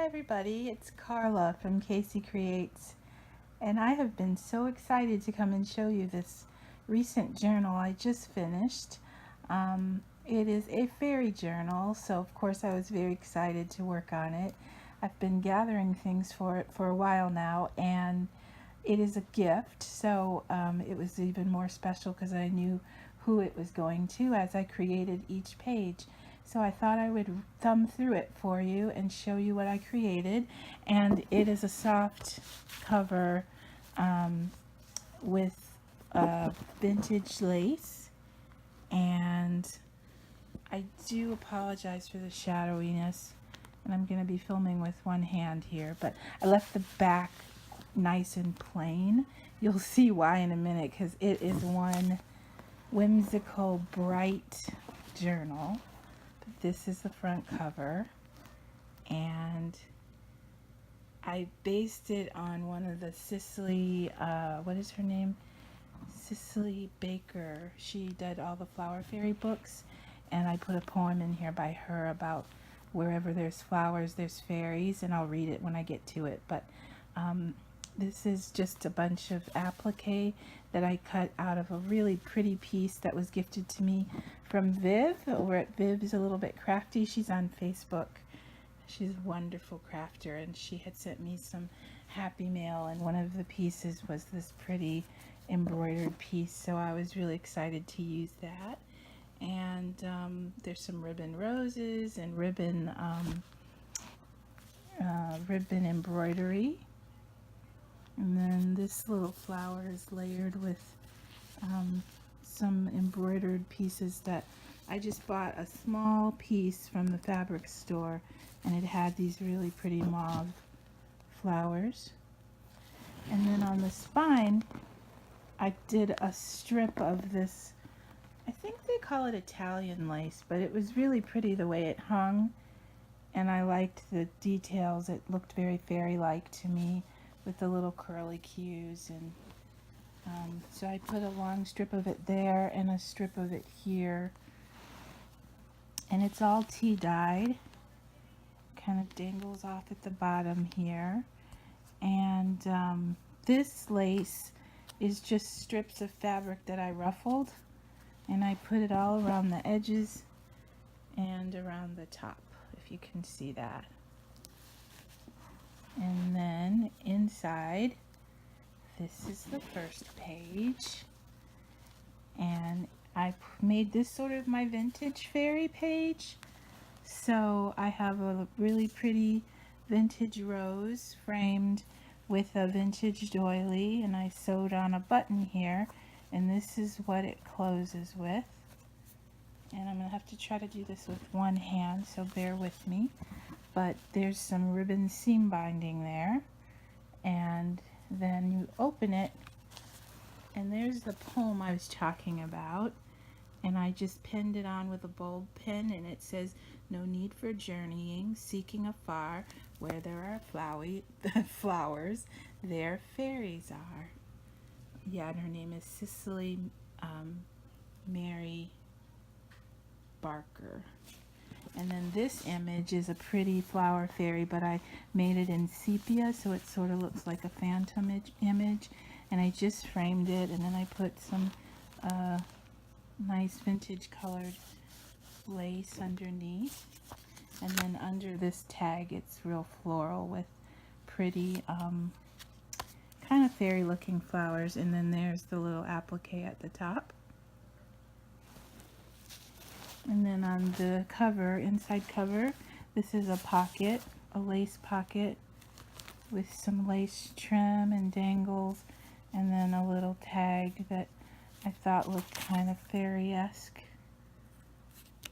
everybody, it's Carla from Casey Creates, and I have been so excited to come and show you this recent journal I just finished. It is a fairy journal, so of course I was very excited to work on it. I've been gathering things for it for a while now, and it is a gift, so it was even more special because I knew who it was going to as I created each page. So I thought I would thumb through it for you and show you what I created. And it is a soft cover with vintage lace. And I do apologize for the shadowiness. And I'm going to be filming with one hand here. But I left the back nice and plain. You'll see why in a minute, because it is one whimsical, bright journal. This is the front cover, and I based it on one of the Cicely, what is her name? Cicely Baker. She did all the Flower Fairy books, and I put a poem in here by her about wherever there's flowers, there's fairies, and I'll read it when I get to it. But this is just a bunch of applique that I cut out of a really pretty piece that was gifted to me from Viv over at Viv's A Little Bit Crafty. She's on Facebook. She's a wonderful crafter, and she had sent me some happy mail, and one of the pieces was this pretty embroidered piece, so I was really excited to use that. And there's some ribbon roses and ribbon embroidery. And then this little flower is layered with some embroidered pieces that I just bought a small piece from the fabric store, and it had these really pretty mauve flowers. And then on the spine, I did a strip of this, I think they call it Italian lace, but it was really pretty the way it hung, and I liked the details. It looked very fairy-like to me, with the little curly cues, and so I put a long strip of it there and a strip of it here, and it's all tea dyed, kind of dangles off at the bottom here. And this lace is just strips of fabric that I ruffled, and I put it all around the edges and around the top, if you can see that. And then inside, this is the first page, and I made this sort of my vintage fairy page. So I have a really pretty vintage rose framed with a vintage doily, and I sewed on a button here, and this is what it closes with. And I'm going to have to try to do this with one hand, so bear with me. But there's some ribbon seam binding there, and then you open it, and there's the poem I was talking about, and I just pinned it on with a bold pen, and it says, "No need for journeying, seeking afar, where there are flowers, there fairies are." Yeah, and her name is Cicely Mary Barker. And then this image is a pretty flower fairy, but I made it in sepia, so it sort of looks like a phantom image. And I just framed it, and then I put some nice vintage colored lace underneath. And then under this tag, it's real floral with pretty kind of fairy looking flowers. And then there's the little applique at the top. And then on the cover, inside cover, this is a pocket, a lace pocket with some lace trim and dangles, and then a little tag that I thought looked kind of fairy-esque.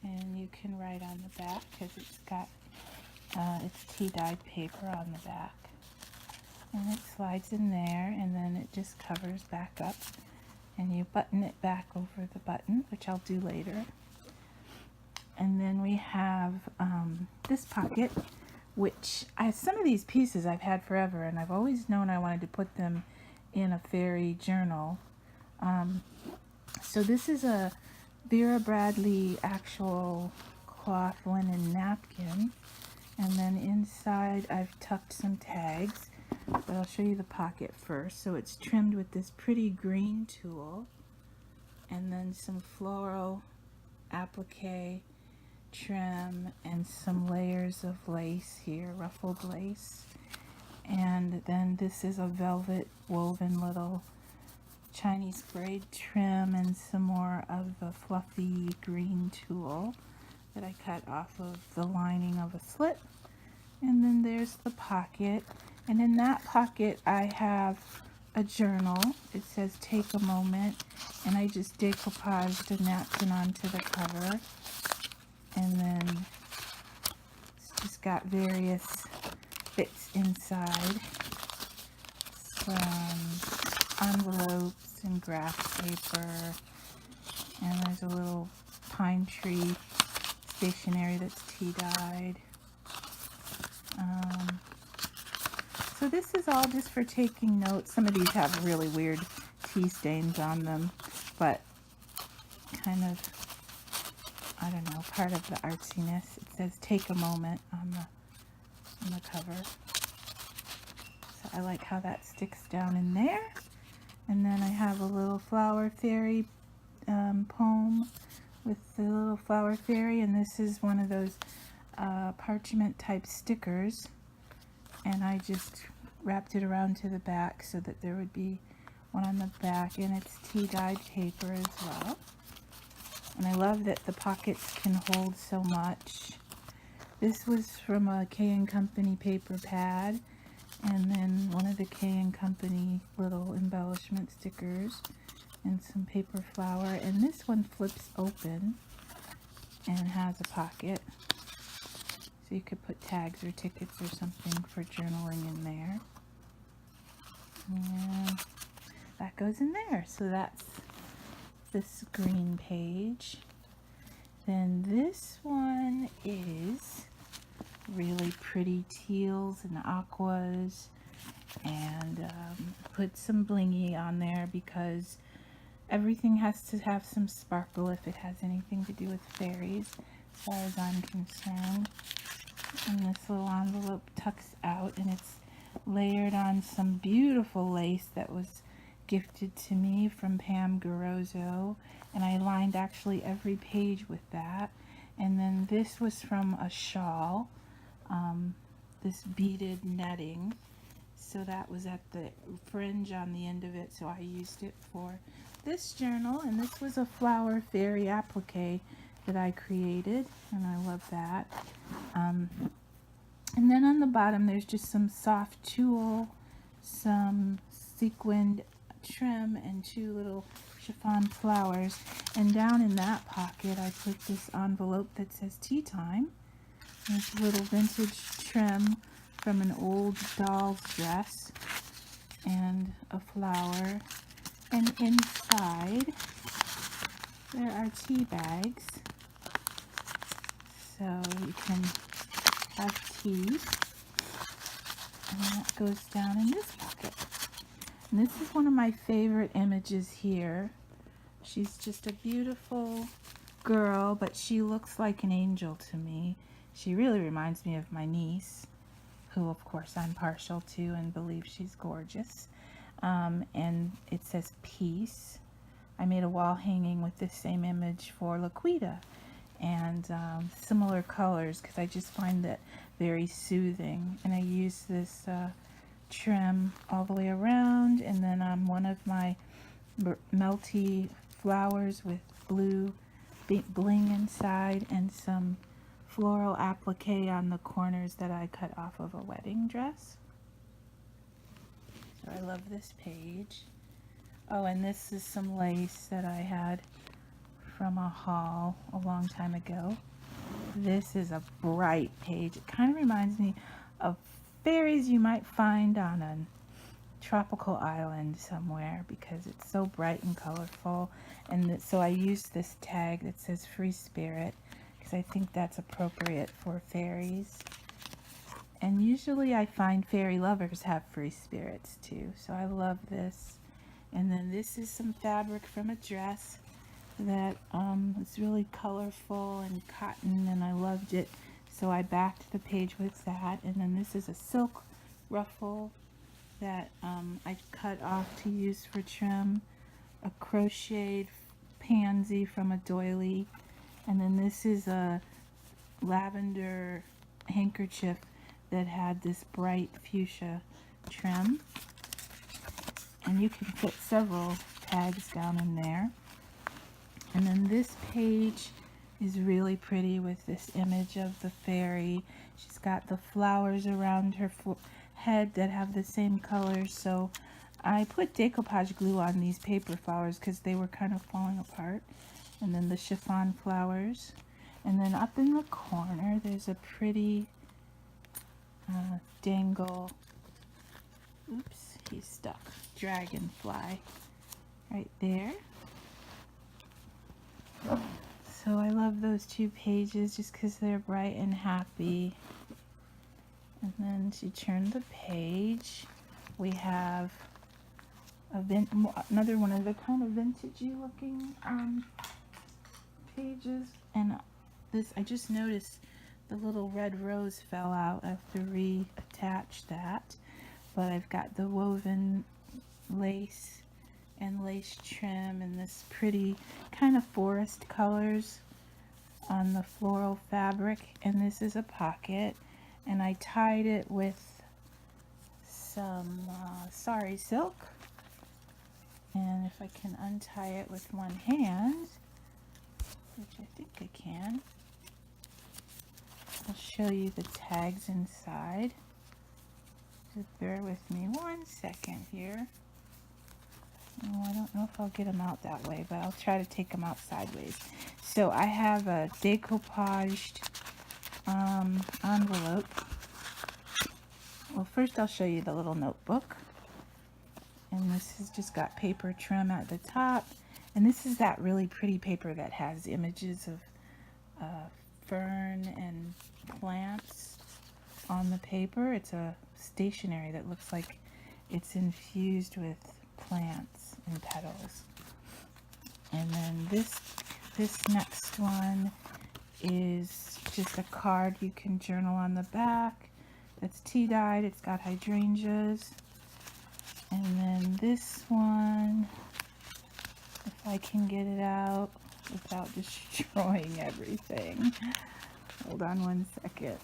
And you can write on the back because it's got it's tea-dyed paper on the back. And it slides in there, and then it just covers back up, and you button it back over the button, which I'll do later. And then we have this pocket, which some of these pieces I've had forever, and I've always known I wanted to put them in a fairy journal. So this is a Vera Bradley actual cloth linen napkin, And then inside I've tucked some tags, but I'll show you the pocket first. So it's trimmed with this pretty green tulle, and then some floral applique trim and some layers of lace here, ruffled lace. And then this is a velvet woven little Chinese braid trim and some more of the fluffy green tulle that I cut off of the lining of a slip. And then there's the pocket, and in that pocket I have a journal. It says take a moment, and I just decoupaged a napkin onto the cover, and then it's just got various bits inside, some envelopes and graph paper, and there's a little pine tree stationery that's tea dyed. So this is all just for taking notes. Some of these have really weird tea stains on them, but kind of, I don't know, part of the artsiness. It says take a moment on the cover. So I like how that sticks down in there. And then I have a little flower fairy poem with the little flower fairy, and this is one of those parchment type stickers, and I just wrapped it around to the back so that there would be one on the back, and it's tea dyed paper as well. And I love that the pockets can hold so much. This was from a K & Company paper pad, and then one of the K & Company little embellishment stickers and some paper flower, and this one flips open and has a pocket, so you could put tags or tickets or something for journaling in there. And that goes in there. So that's this green page. Then this one is really pretty teals and aquas, and put some blingy on there because everything has to have some sparkle if it has anything to do with fairies, as far as I'm concerned. And this little envelope tucks out, and it's layered on some beautiful lace that was gifted to me from Pam Garozzo, and I lined actually every page with that. And then this was from a shawl, this beaded netting, so that was at the fringe on the end of it, so I used it for this journal. And this was a flower fairy applique that I created, and I love that. And then on the bottom there's just some soft tulle, some sequined trim, and two little chiffon flowers. And down in that pocket I put this envelope that says tea time. There's a little vintage trim from an old doll's dress and a flower. And inside there are tea bags, so you can have tea, and that goes down in this pocket. And this is one of my favorite images here. She's just a beautiful girl, but she looks like an angel to me. She really reminds me of my niece, who of course I'm partial to and believe she's gorgeous. And it says peace. I made a wall hanging with this same image for Laquita, and similar colors because I just find that very soothing. And I use this trim all the way around, and then on one of my melty flowers with blue bling inside, and some floral applique on the corners that I cut off of a wedding dress. So I love this page. Oh, and this is some lace that I had from a haul a long time ago. This is a bright page. It kind of reminds me of fairies you might find on a tropical island somewhere because it's so bright and colorful. And so I used this tag that says free spirit because I think that's appropriate for fairies. And usually I find fairy lovers have free spirits too, so I love this. And then this is some fabric from a dress that is really colorful and cotton, and I loved it So I backed the page with that, and then this is a silk ruffle that I cut off to use for trim, a crocheted pansy from a doily, and then this is a lavender handkerchief that had this bright fuchsia trim, and you can fit several tags down in there. And then this page is really pretty with this image of the fairy. She's got the flowers around her head that have the same colors, so I put decoupage glue on these paper flowers because they were kind of falling apart. And then the chiffon flowers. And then up in the corner there's a pretty dangle, oops, he's stuck, dragonfly right there. So I love those two pages just because they're bright and happy. And then she turned the page. We have another one of the kind of vintagey looking pages. And this, I just noticed the little red rose fell out. I have to reattach that. But I've got the woven lace and lace trim and this pretty kind of forest colors on the floral fabric. And this is a pocket, and I tied it with some sari silk. And if I can untie it with one hand, which I think I can, I'll show you the tags inside. Just bear with me 1 second here. Oh, I don't know if I'll get them out that way, but I'll try to take them out sideways. So I have a decoupaged envelope. Well, first I'll show you the little notebook. And this has just got paper trim at the top. And this is that really pretty paper that has images of fern and plants on the paper. It's a stationery that looks like it's infused with plants and petals. And then this next one is just a card you can journal on the back. That's tea-dyed. It's got hydrangeas. And then this one, if I can get it out without destroying everything. Hold on 1 second.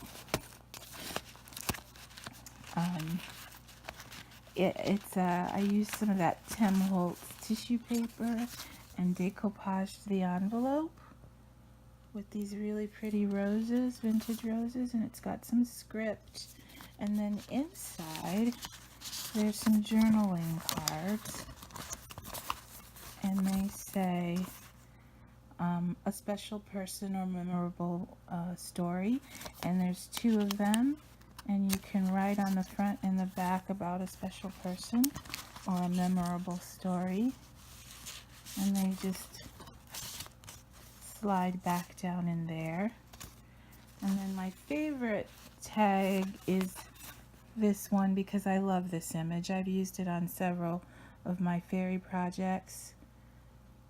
I used some of that Tim Holtz tissue paper and decoupaged the envelope with these really pretty roses, vintage roses, and it's got some script. And then inside there's some journaling cards, and they say a special person or memorable story, and there's 2 of them, and you can write on the front and the back about a special person or a memorable story, and they just slide back down in there. And then my favorite tag is this one because I love this image. I've used it on several of my fairy projects,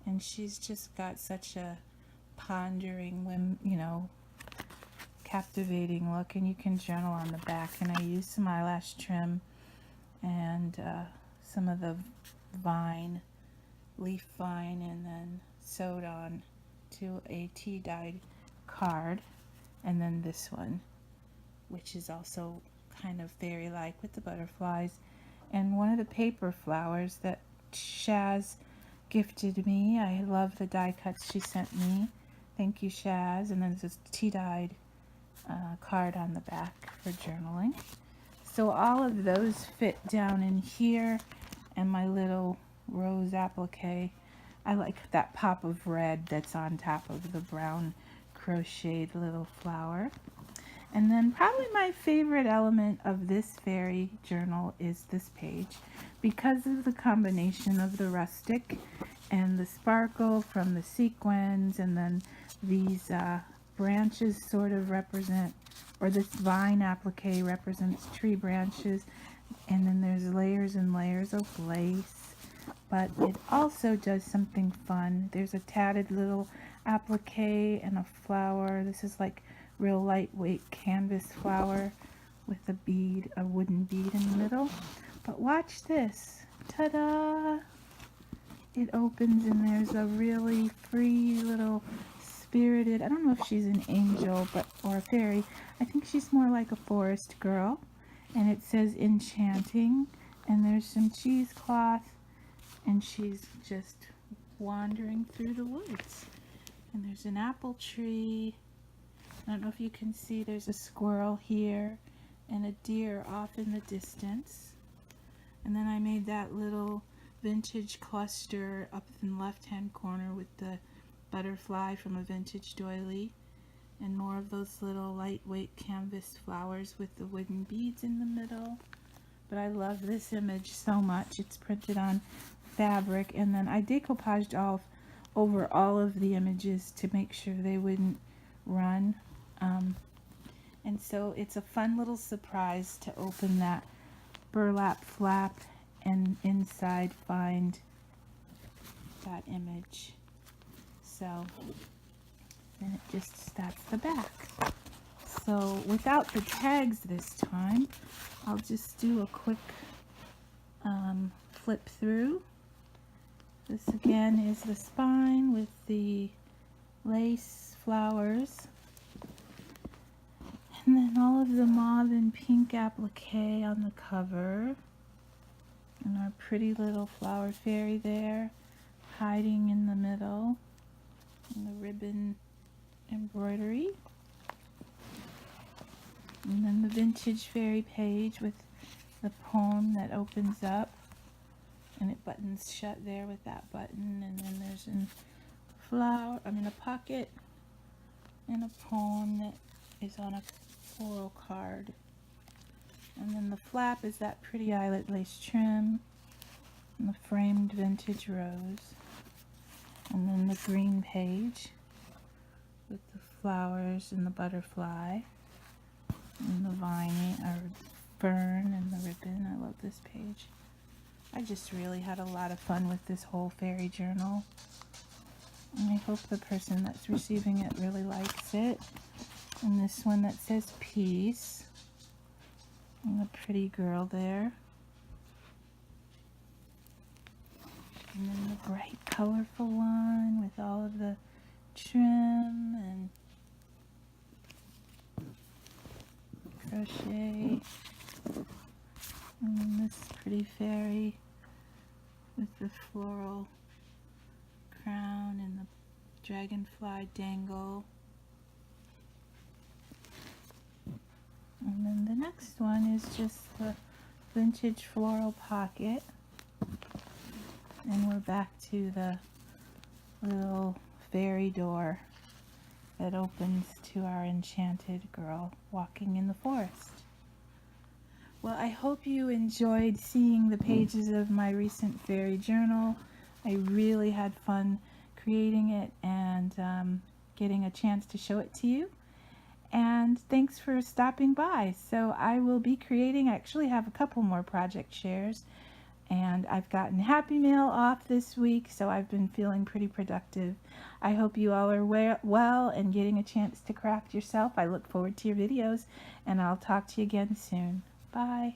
and she's just got such a pondering, captivating look. And you can journal on the back, and I used some eyelash trim and some of the leaf vine, and then sewed on to a tea-dyed card. And then this one, which is also kind of fairy-like with the butterflies, and one of the paper flowers that Shaz gifted me. I love the die cuts she sent me. Thank you, Shaz. And then there's this tea-dyed card on the back for journaling. So all of those fit down in here, and my little rose applique. I like that pop of red that's on top of the brown crocheted little flower. And then probably my favorite element of this fairy journal is this page, because of the combination of the rustic and the sparkle from the sequins, and then these branches sort of represent, or this vine applique represents tree branches, and then there's layers and layers of lace. But it also does something fun. There's a tatted little applique and a flower. This is like real lightweight canvas flower with a bead, a wooden bead in the middle. But watch this. Ta-da! It opens and there's a really free little spirited, I don't know if she's an angel or a fairy. I think she's more like a forest girl. And it says enchanting, and there's some cheesecloth, and she's just wandering through the woods. And there's an apple tree. I don't know if you can see, there's a squirrel here and a deer off in the distance. And then I made that little vintage cluster up in the left-hand corner with the butterfly from a vintage doily, and more of those little lightweight canvas flowers with the wooden beads in the middle. But I love this image so much. It's printed on fabric, and then I decoupaged over all of the images to make sure they wouldn't run. And so it's a fun little surprise to open that burlap flap and inside find that image. So then that's the back. So without the tags this time, I'll just do a quick flip through. This again is the spine with the lace flowers. And then all of the mauve and pink applique on the cover. And our pretty little flower fairy there, hiding in the middle. And the ribbon embroidery. And then the vintage fairy page with the poem that opens up. And it buttons shut there with that button. And then there's a pocket and a poem that is on a floral card. And then the flap is that pretty eyelet lace trim and the framed vintage rose. And then the green page with the flowers and the butterfly and the fern and the ribbon. I love this page. I just really had a lot of fun with this whole fairy journal. And I hope the person that's receiving it really likes it. And this one that says peace. And the pretty girl there. And then the bright colorful one with all of the trim and crochet. And then this pretty fairy with the floral crown and the dragonfly dangle. And then the next one is just the vintage floral pocket. And we're back to the little fairy door that opens to our enchanted girl walking in the forest. Well, I hope you enjoyed seeing the pages of my recent fairy journal. I really had fun creating it and getting a chance to show it to you. And thanks for stopping by. So I will be creating, I actually have a couple more project shares, and I've gotten Happy Mail off this week, so I've been feeling pretty productive. I hope you all are well and getting a chance to craft yourself. I look forward to your videos, and I'll talk to you again soon. Bye.